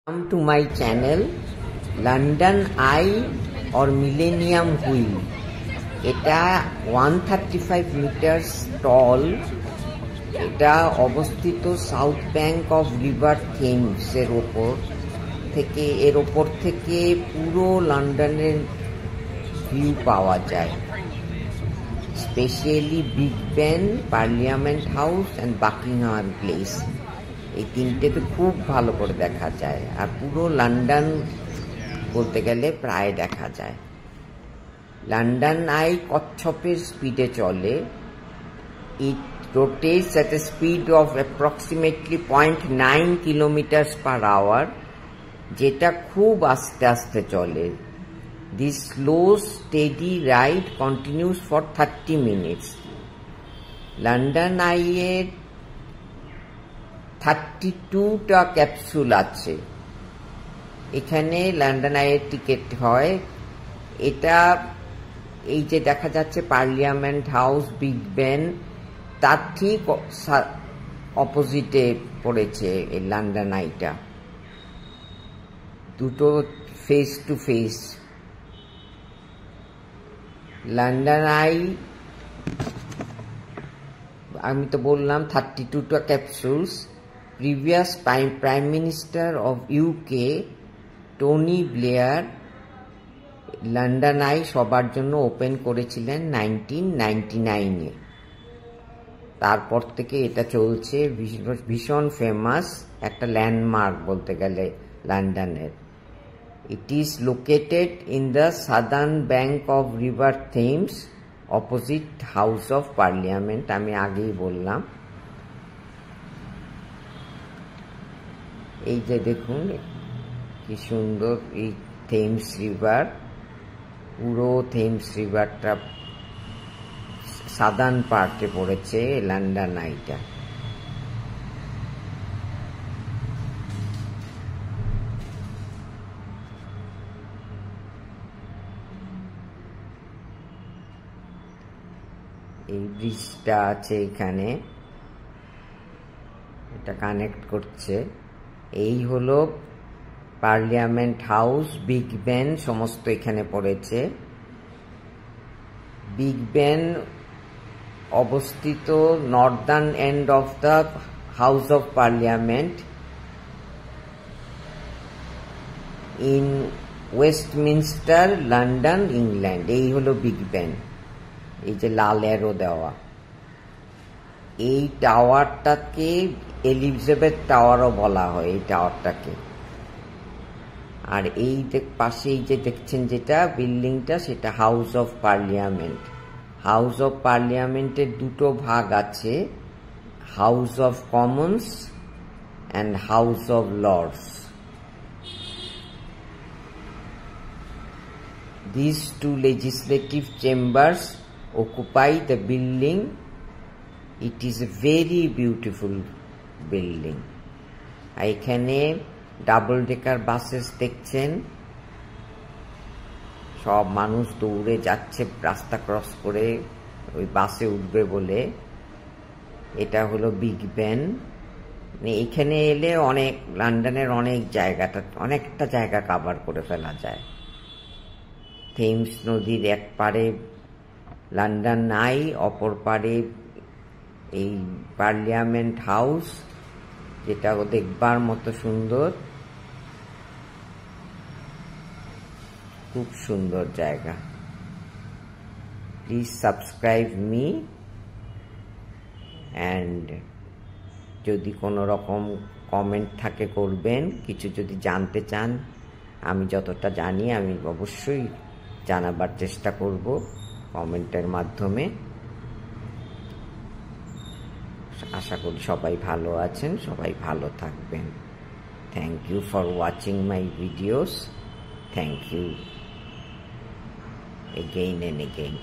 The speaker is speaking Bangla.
Welcome to my channel London Eye or Millennium Wheel. এটা 135 meters tall. এটা অবস্থিত south bank of river Thames এর ওপর থেকে পুরো লন্ডনের ভিউ পাওয়া যায়, specially big Ben, parliament house and Buckingham place. এই তিনটে তো খুব ভালো করে দেখা যায়, আর পুরো লন্ডন বলতে গেলে প্রায় দেখা যায়। লন্ডন আই কচ্ছপের স্পিডে চলে। ইট rotates at a speed of approximately 0.9 kilometers per hour, যেটা খুব আস্তে আস্তে চলে। This slow steady ride continues for 30 minutes. London I এর 32টা ক্যাপসুল আছে। এখানে লন্ডন আই এর টিকিট হয়। এটা এই যে দেখা যাচ্ছে পার্লিয়ামেন্ট হাউস, বিগ বেন, তার ঠিক অপোজিটে পড়েছে এই লন্ডন আইটা, দুটো face to face. London eye আমি তো বললাম 32টা capsules. Previous prime minister of UK Tony Blair London eye সবার জন্য ওপেন করেছিলেন 1999-এ। তারপর থেকে এটা চলছে, ভীষণ ফেমাস একটা ল্যান্ডমার্ক বলতে গেলে লন্ডনের। It is located in the southern bank of river Thames opposite house of parliament. আমি আগেই বললাম। এই যে দেখুন কি সুন্দর এই থেমস রিভার, পুরো থেমস রিভারটা সাদার্ন পার্টে পড়েছে লন্ডন আইটা। এই ব্রিজটা আছে এখানে, এটা কানেক্ট করছে। এই হলো পার্লিয়ামেন্ট হাউস, বিগ বেন সমস্ত এখানে পড়েছে। বিগ বেন অবস্থিত Northern end of the house of parliament in Westminster, London, England. এই হলো বিগ বেন, এই যে লাল অ্যারো দেওয়া। এই টাওয়ারটাকে এলিজাবেথ টাওয়ারও বলা হয় এই টাওয়ারটাকে। আর এই পাশে এই যে দেখছেন যেটা বিল্ডিংটা, সেটা house of parliament. House of পার্লিয়ামেন্টের দুটো ভাগ আছে, house of commons and house of lords. These two legislative chambers occupy the building. It is a very beautiful building. এখানে ডাবল ডেকার বাসেস দেখছেন, সব মানুষ দৌড়ে যাচ্ছে রাস্তা ক্রস করে ওই বাসে উঠবে বলে। এটা হলো বিগ বেন। এখানে এলে অনেক লন্ডনের অনেকটা জায়গা কভার করে ফেলা যায়। থেমস নদীর এক পারে লন্ডন আই, অপর পারে এই পার্লিয়ামেন্ট হাউস, যেটা দেখবার মতো সুন্দর, খুব সুন্দর জায়গা। প্লিজ সাবস্ক্রাইব মি, অ্যান্ড যদি কোনো রকম কমেন্ট থাকে করবেন। কিছু যদি জানতে চান, আমি যতটা জানি আমি অবশ্যই জানাবার চেষ্টা করব কমেন্টের মাধ্যমে। আশা করি সবাই ভালো আছেন, সবাই ভালো থাকবেন। Thank you for watching my videos. Thank you again and again.